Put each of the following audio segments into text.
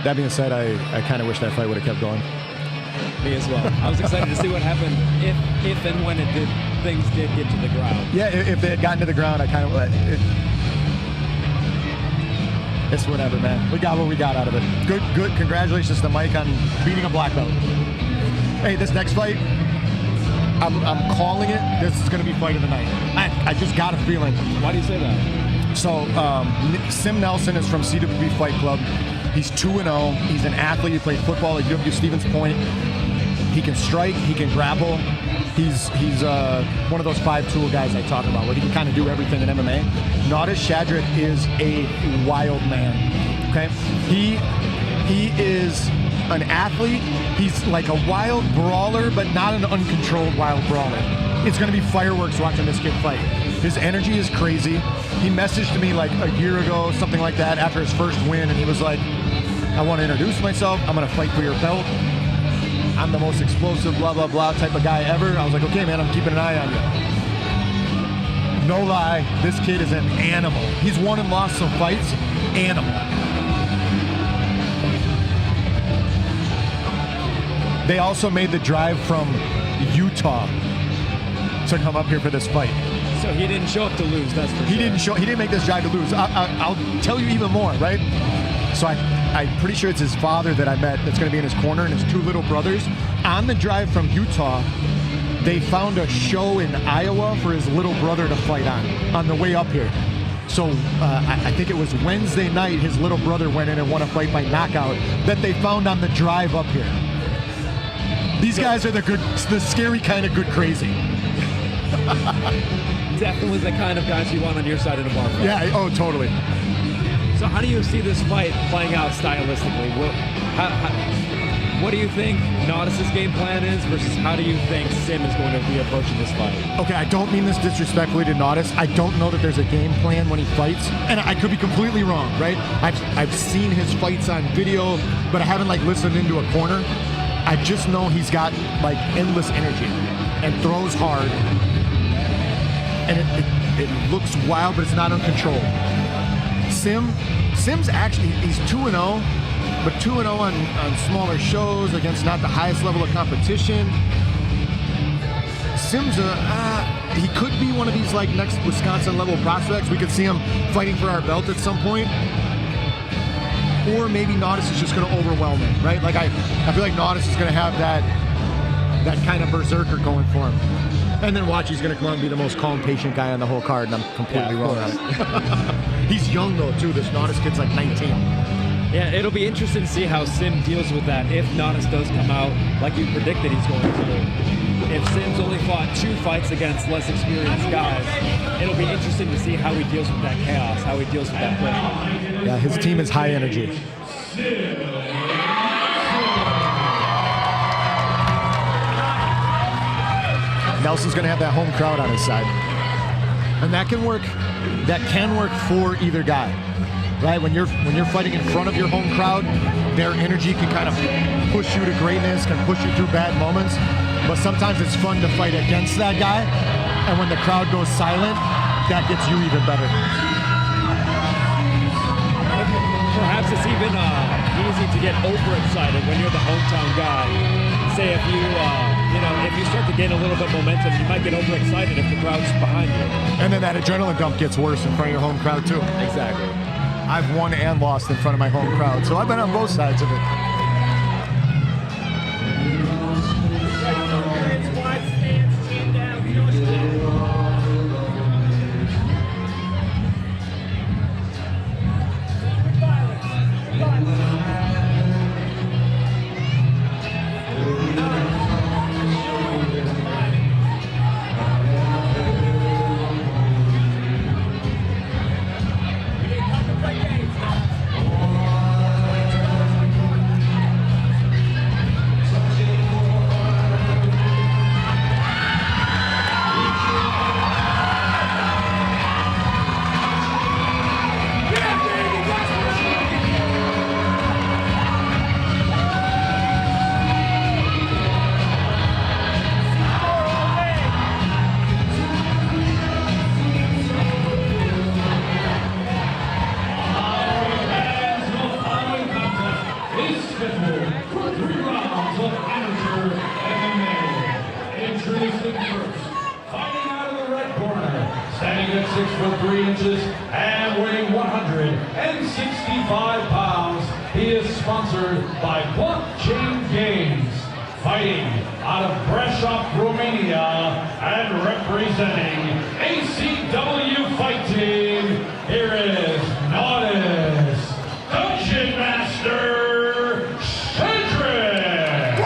That being said, I kind of wish that fight would have kept going. Me as well. I was excited to see what happened if and when things did get to the ground. Yeah, if they had gotten to the ground, I kind of it's whatever, man. We got what we got out of it. Good. Congratulations to Mike on beating a black belt. Hey, this next fight, I'm calling it. This is going to be fight of the night. I just got a feeling. Why do you say that? So, Sim Nelson is from CWB Fight Club. He's 2-0. He's an athlete. He played football at UW Stevens Point. He can strike. He can grapple. He's one of those 5-tool guys I talk about, where he can kind of do everything in MMA. Nautis Shadrick is a wild man. Okay, he is an athlete. He's like a wild brawler, but not an uncontrolled wild brawler. It's going to be fireworks watching this kid fight. His energy is crazy. He messaged me like a year ago, something like that, after his first win, and he was like, I want to introduce myself. I'm going to fight for your belt. I'm the most explosive, blah, blah, blah type of guy ever. I was like, okay, man, I'm keeping an eye on you. No lie, this kid is an animal. He's won and lost some fights. Animal. They also made the drive from Utah to come up here for this fight. So he didn't show up to lose, that's for sure. He didn't make this drive to lose. I'll tell you even more, right? So I'm pretty sure it's his father that I met that's going to be in his corner, and his two little brothers. On the drive from Utah, they found a show in Iowa for his little brother to fight on the way up here. So I think it was Wednesday night, his little brother went in and won a fight by knockout that they found on the drive up here. These guys are the scary kind of good crazy. Definitely the kind of guys you want on your side of the bar fight. Yeah, oh, totally. So how do you see this fight playing out stylistically? What do you think Nautis' game plan is versus how do you think Sim is going to be approaching this fight? Okay, I don't mean this disrespectfully to Nautis. I don't know that there's a game plan when he fights, and I could be completely wrong, right? I've seen his fights on video, but I haven't like listened into a corner. I just know he's got like endless energy and throws hard, and it looks wild, but it's not uncontrolled. Sim's actually, he's 2-0, but 2-0 on smaller shows against not the highest level of competition. Sim's he could be one of these like next Wisconsin level prospects. We could see him fighting for our belt at some point. Or maybe Nautis is just going to overwhelm him, right? Like I feel like Nautis is going to have that kind of berserker going for him. And then watch, he's going to come out and be the most calm, patient guy on the whole card, and I'm completely wrong on it. He's young, though, too. This Nautis kid's like 19. Yeah, it'll be interesting to see how Sim deals with that if Nautis does come out like you predicted he's going to. If Sim's only fought 2 fights against less experienced guys, it'll be interesting to see how he deals with that chaos, how he deals with that pressure. Yeah, his team is high energy. Nelson's going to have that home crowd on his side. And that can work for either guy. Right? When you're fighting in front of your home crowd, their energy can kind of push you to greatness, can push you through bad moments. But sometimes it's fun to fight against that guy, and when the crowd goes silent, that gets you even better. Perhaps it's even easy to get overexcited when you're the hometown guy. Say if you start to gain a little bit of momentum, you might get overexcited if the crowd's behind you. And then that adrenaline dump gets worse in front of your home crowd too. Exactly. I've won and lost in front of my home crowd, so I've been on both sides of it. 6'3" and weighing 165 pounds. He is sponsored by Blockchain Games. Fighting out of Brasov, Romania, and representing ACW Fight Team, here is Nautis, Dungeon Master Shadrick.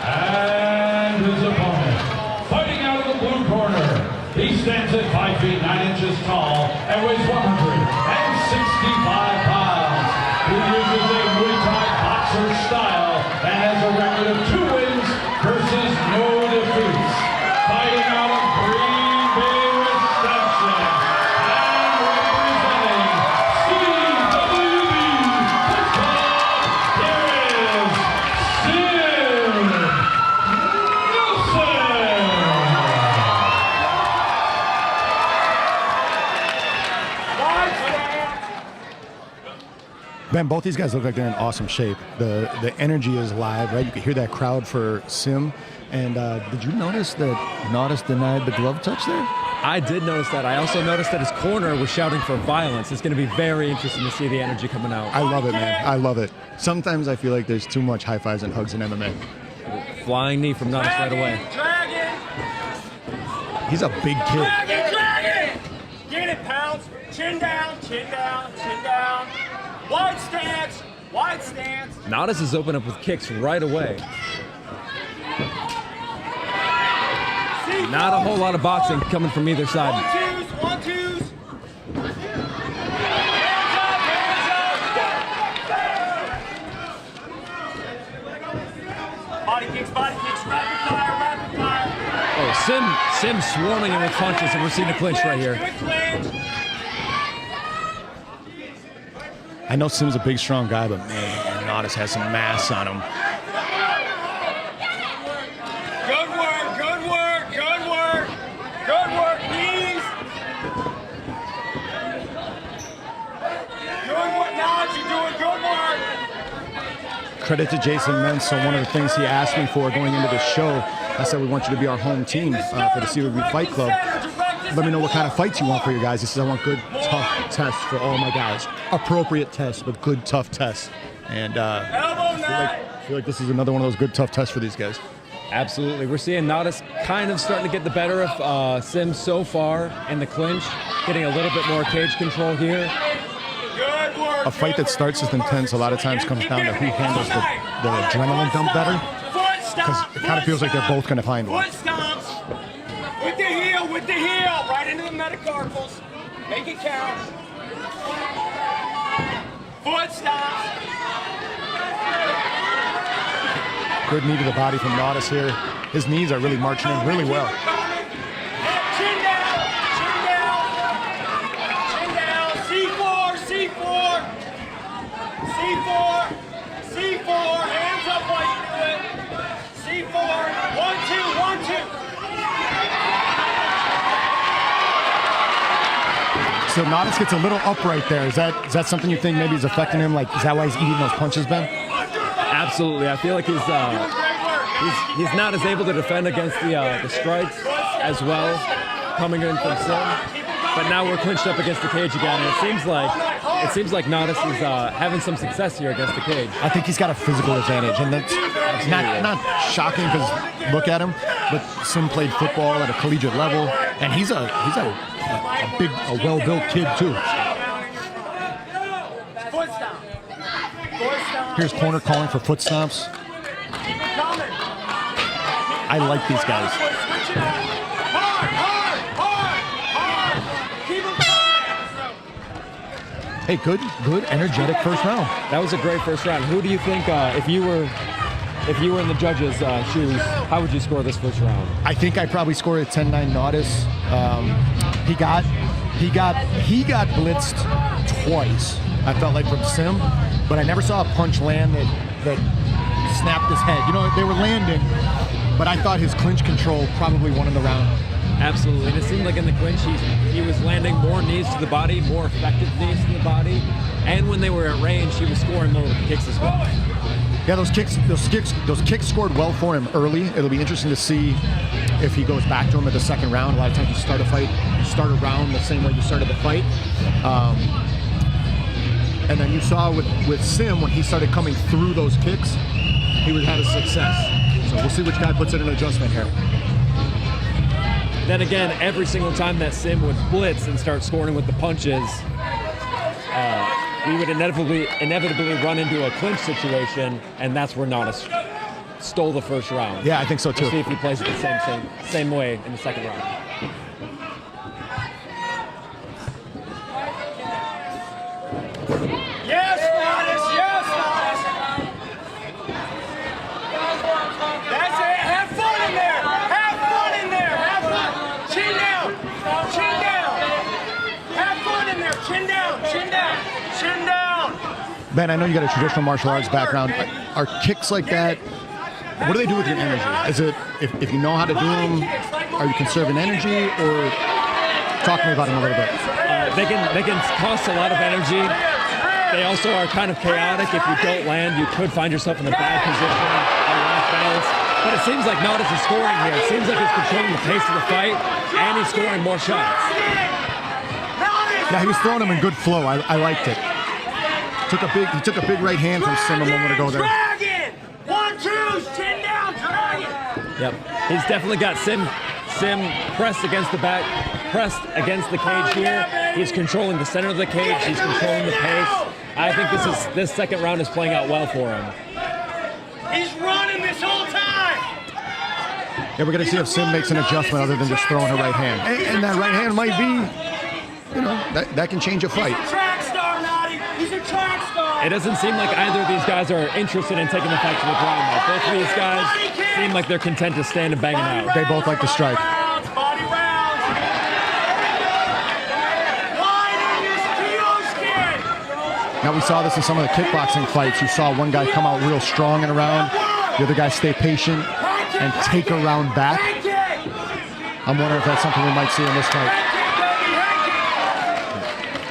And his opponent, fighting out of the blue corner, he stands at 5 feet 9 inches tall and weighs 165 pounds. He uses a Muay Thai boxer style and has a record of 2 wins versus no defeats. Fighting out of Green Bay, Wisconsin, and representing CWB Football, here is Sim Ben, both these guys look like they're in awesome shape. The energy is live, right? You can hear that crowd for Sim. And did you notice that Nautis denied the glove touch there? I did notice that. I also noticed that his corner was shouting for violence. It's going to be very interesting to see the energy coming out. I love it, man. I love it. Sometimes I feel like there's too much high fives and hugs in MMA. Flying knee from Nautis right away. Dragon! He's a big kid. Dragon! Get it, pounds. Chin down, chin down, chin down. Wide stance, wide stance. Nautis is open up with kicks right away. Not a whole lot of boxing coming from either side. 1-2s, 1-2s. Body kicks, rapid fire, rapid fire. Oh, Sim swarming him with punches, and we're seeing a clinch right here. Quick clinch. I know Sim's a big, strong guy, but man, Nautis has some mass on him. Good work, good work, good work. Good work, knees. Good work, Nautis, you're doing good work. Credit to Jason Mentz. So one of the things he asked me for going into the show, I said, we want you to be our home team for the CWB Fight Club. Let me know what kind of fights you want for your guys. He says, I want good, tough tests for all my guys. Appropriate tests, but good, tough tests. And I feel like this is another one of those good, tough tests for these guys. Absolutely. We're seeing Nautis kind of starting to get the better of Sim so far in the clinch, getting a little bit more cage control here. Good work. A fight that starts as intense a lot of times comes down to who handles the adrenaline dump better. Because it kind of feels like they're both going to find one. Foot stomps. With the heel, right into the metacarpals. Make it count. Foot stomps. Good knee to the body from Nautis here. His knees are really marching in really well. Chin down, chin down, chin down. C4, C4, C4, C4. Hands up while you do it. C4, 1-2, 1-2. So Nautis gets a little upright there. Is that something you think maybe is affecting him? Like, is that why he's eating those punches, Ben? Absolutely. I feel like he's not as able to defend against the strikes as well coming in from Sim. But now we're clinched up against the cage again, and it seems like Nautis is having some success here against the cage. I think he's got a physical advantage, and that's not shocking because look at him. But Sim played football at a collegiate level, and he's a big, well-built kid too. Here's corner calling for foot stomps. I like these guys. Hey, good, energetic first round. That was a great first round. Who do you think, if you were in the judges' shoes, how would you score this first round? I think I probably scored a 10-9 Nautis. He got blitzed twice. I felt like from Sim, but I never saw a punch land that snapped his head. You know, they were landing, but I thought his clinch control probably won in the round. Absolutely, and it seemed like in the clinch he was landing more knees to the body, more effective knees to the body, and when they were at range, he was scoring more with the kicks as well. Yeah, those kicks scored well for him early. It'll be interesting to see if he goes back to him at the second round. A lot of times you start a fight, you start a round the same way you started the fight. And then you saw with Sim, when he started coming through those kicks, he would have a success. So we'll see which guy puts in an adjustment here. Then again, every single time that Sim would blitz and start scoring with the punches, we would inevitably run into a clinch situation, and that's where Nautis stole the first round. Yeah, I think so too. We'll see if he plays it the same way in the second round. Yes, Nautis! Yes, Nautis! That's it! Have fun in there! Have fun in there! Have fun! Chin down! Chin down! Have fun in there! Chin down! Chin down! Chin down! Ben, I know you got a traditional martial arts background. Are kicks like that, what do they do with your energy? Is it, if you know how to do them, are you conserving energy, or talk to me about them a little bit? They can cost a lot of energy. They also are kind of chaotic. If you don't land, you could find yourself in a bad position and off balance. But it seems like Nautis is scoring here. It seems like he's controlling the pace of the fight, and he's scoring more shots. Yeah, he was throwing them in good flow. I liked it. He took a big right hand from Sim a moment ago there. Dragon! 1, 2, chin down, dragon! Yep, he's definitely got Sim pressed against the back, pressed against the cage here. He's controlling the center of the cage. He's controlling the pace. I think this second round is playing out well for him. He's running this whole time! Yeah, we're going to see if Sim makes an adjustment other than just throwing a right hand. And that right hand might be, that can change a fight. He's a track star, Naughty! He's a track star! It doesn't seem like either of these guys are interested in taking the fight to the ground. Though. Both of these guys seem like they're content to stand and bang it out. They both like to strike. Body rounds! Widen this kid! Now we saw this in some of the kickboxing fights. You saw one guy come out real strong in a round, the other guy stay patient and take a round back. I'm wondering if that's something we might see in this fight.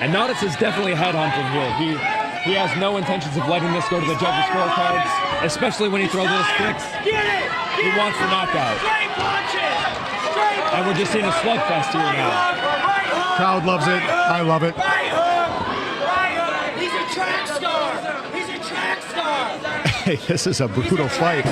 And Nautis is definitely headhunting here. He has no intentions of letting this go to the judges' scorecards, especially when he throws those kicks. He wants the knockout. And we're just seeing a slugfest here now. Crowd loves it. I love it. He's a track star. He's a track star. Hey, this is a brutal fight.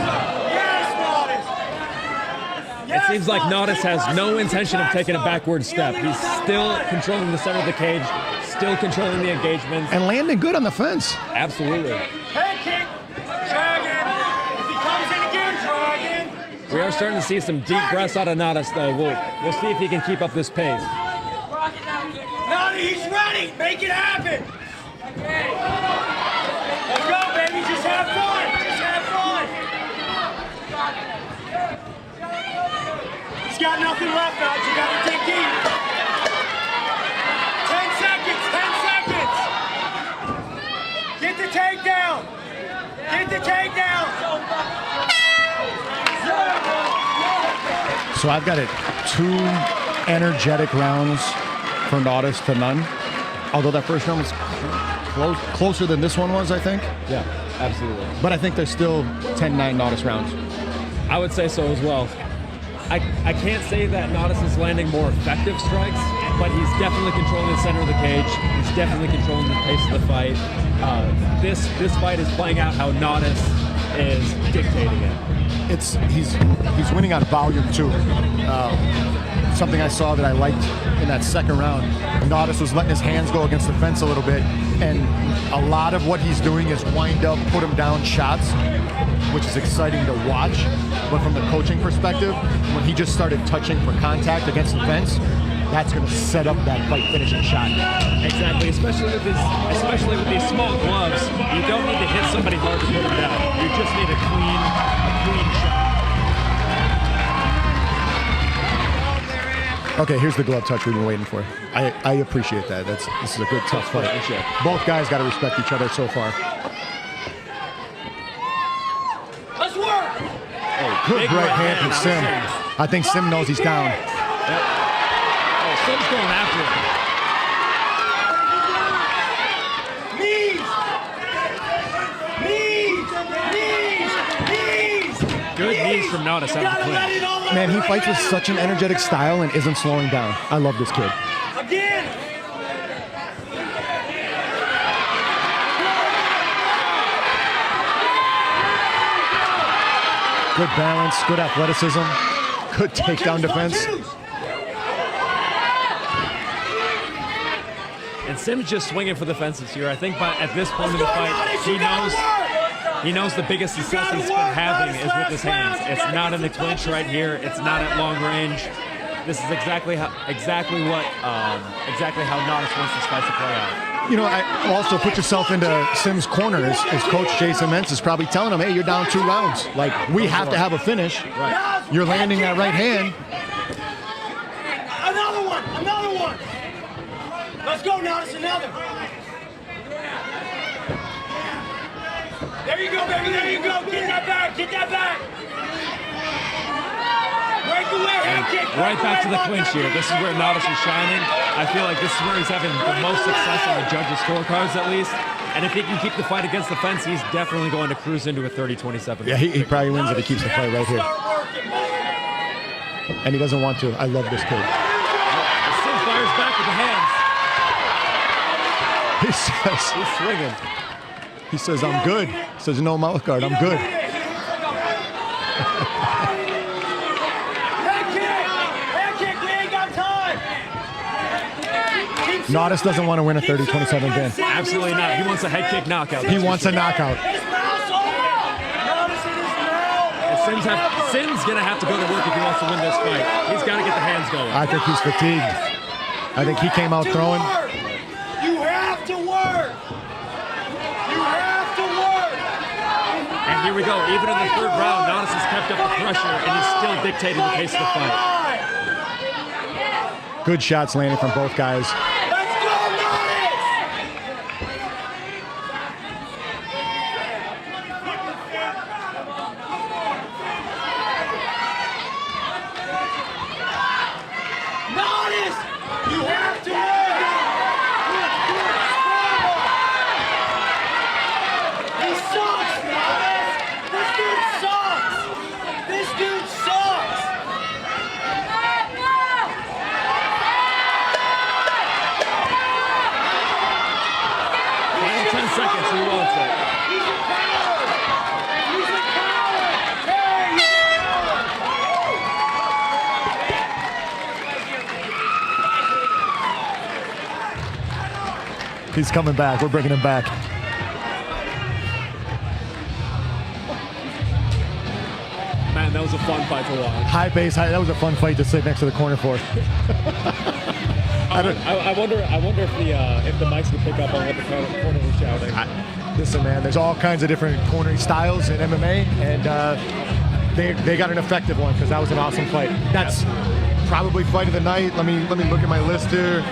It seems like Nautis has no intention of taking a backward step. He's still controlling the center of the cage, still controlling the engagements. And landing good on the fence. Absolutely. Head kick. Dragon. If he comes in again, Dragon. We are starting to see some deep breaths out of Nautis, though. We'll see if he can keep up this pace. Now he's ready. Make it happen. Let's go, baby. Just have fun. Just have fun. He's got nothing left, guys. You got to dig deep. 10 seconds. 10 seconds. Get the takedown. Get the takedown. So I've got it 2 energetic rounds for Nautis to none. Although that first round was closer than this one was, I think. Yeah, absolutely. But I think there's still 10-9 Nautis rounds. I would say so as well. I can't say that Nautis is landing more effective strikes, but he's definitely controlling the center of the cage. He's definitely controlling the pace of the fight. This fight is playing out how Nautis is dictating it. He's winning on volume too. Something I saw that I liked in that second round, Nautis was letting his hands go against the fence a little bit, and a lot of what he's doing is wind up, put him down shots, which is exciting to watch. But from the coaching perspective, when he just started touching for contact against the fence, that's going to set up that fight finishing shot. Exactly, especially with these small gloves. You don't need to hit somebody hard to put them down. You just need a clean shot. Okay, here's the glove touch we've been waiting for. I appreciate that. This is a good, tough fight. Both guys got to respect each other so far. Let's work. Good right hand from Sim. I think Sim knows he's down. Yep. Oh, Sim's going after him. Knees. Knees. Knees. from Nautis out of the clinch. Man, he fights with such an energetic style and isn't slowing down. I love this kid. Again. Good balance, good athleticism, good takedown defense. And Sim's just swinging for the fences here. I think at this point in the fight, he knows the biggest success he's been having is with his hands. It's not in the clinch right here. It's not at long range. This is exactly how Nautis wants this fight to play out. You know, I also put yourself into Sim's corner. His coach, Jason Mentz, is probably telling him, hey, you're down 2 rounds. Like, we have to have a finish. Right. You're landing that right hand. Another one. Let's go, Nautis, another. There you go, baby, there you go. Get that back. Breakaway head kick. Right back to the clinch here. This is where Nautis is shining. I feel like this is where he's having the most success on the judges' scorecards, at least. And if he can keep the fight against the fence, he's definitely going to cruise into a 30-27. Yeah, he probably wins if he keeps the fight right here. And he doesn't want to. I love this kid. Sim fires back with the hands. He says, He's swinging. he says, I'm good. He says, no mouth guard, I'm good. Head kick, we ain't got time. Nautis doesn't want to win a 30-27 win. Absolutely not. He wants a head kick knockout. He wants a knockout. His mouth's open. Nautis in his mouth. And Sim's going to have to go to work if he wants to win this fight. He's got to get the hands going. I think he's fatigued. I think he came out throwing. You have to work. And here we go. Even in the 3rd round, Nautis has kept up the pressure, and he's still dictating the pace of the fight. Good shots landing from both guys. Let's go, Nautis! Nautis! You have to work! He sucks, Nautis! This dude sucks! This dude sucks! 10 seconds, he wants it. He's a coward! He's a coward! Hey, he's a coward! He's coming back. We're bringing him back. Man, that was a fun fight to watch. High base, high. That was a fun fight to sit next to the corner for. I wonder if the mics would pick up on what the corner was shouting. Listen, man, there's all kinds of different cornering styles in MMA, and they got an effective one because that was an awesome fight. That's probably fight of the night. Let me look at my list here.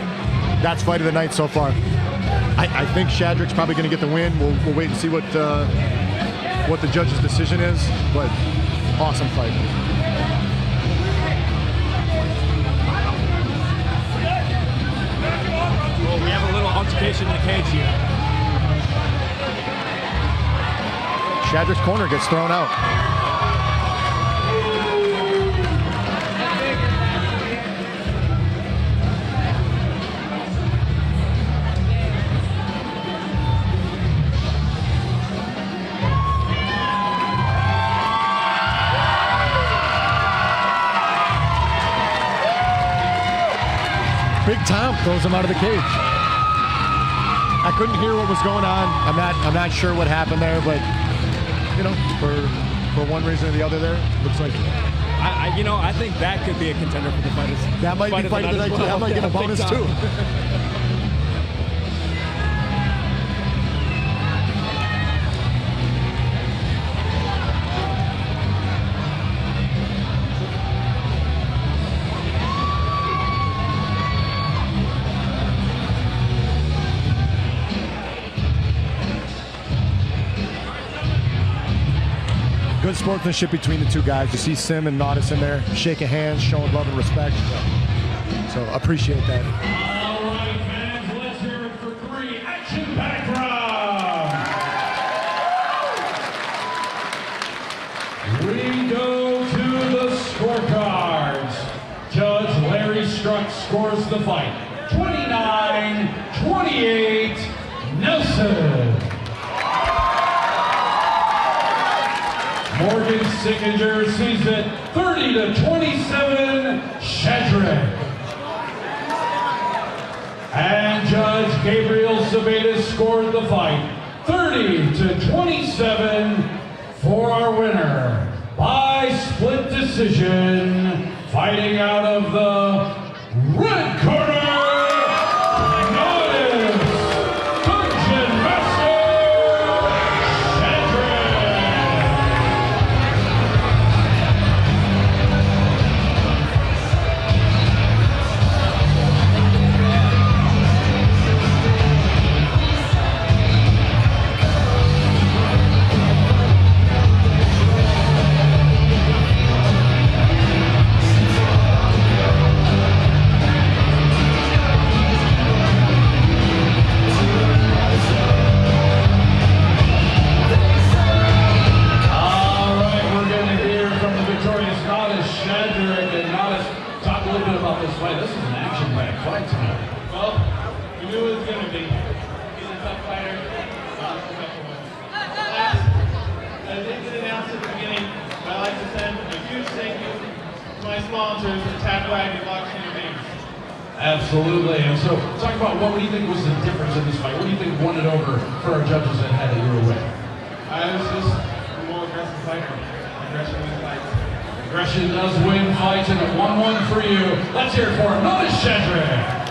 That's fight of the night so far. I think Shadrick's probably going to get the win. We'll wait and see what the judge's decision is, but awesome fight. Well, we have a little altercation in the cage here. Shadrick's corner gets thrown out. Big Tom throws him out of the cage. I couldn't hear what was going on. I'm not sure what happened there, but you know, for one reason or the other, there looks like. I think that could be a contender for the fighters. That might be fight of the night. That might get a bonus too. Good sportsmanship between the two guys. You see Sim and Nautis in there shaking hands, showing love and respect. So appreciate that. All right, fans, let's hear it for 3 action-packed rounds. We go to the fight. 29-28, Nelson. Morgan Sickinger sees it 30-27, Shadrick. And Judge Gabriel Sabetas scored the fight 30-27 for our winner by split decision, fighting out of the red corner, Nautis, Dungeon Master, Shadrick. Shadrick and Nautis, talk a little bit about this fight. This is an action-packed fight tonight. Well, we knew it was going to be. He's a tough fighter. Last, I didn't announce at the beginning, but I'd like to send a huge thank you to my sponsors, Tagwag and Boxing Games. Absolutely. And so, talk about what do you think was the difference in this fight? What do you think won it over for our judges that had it your way? I was just a more aggressive fighter. Aggression wins fights. Aggression does win fights, and a 1-1 for you. Let's hear it for Nautis, Shadrick.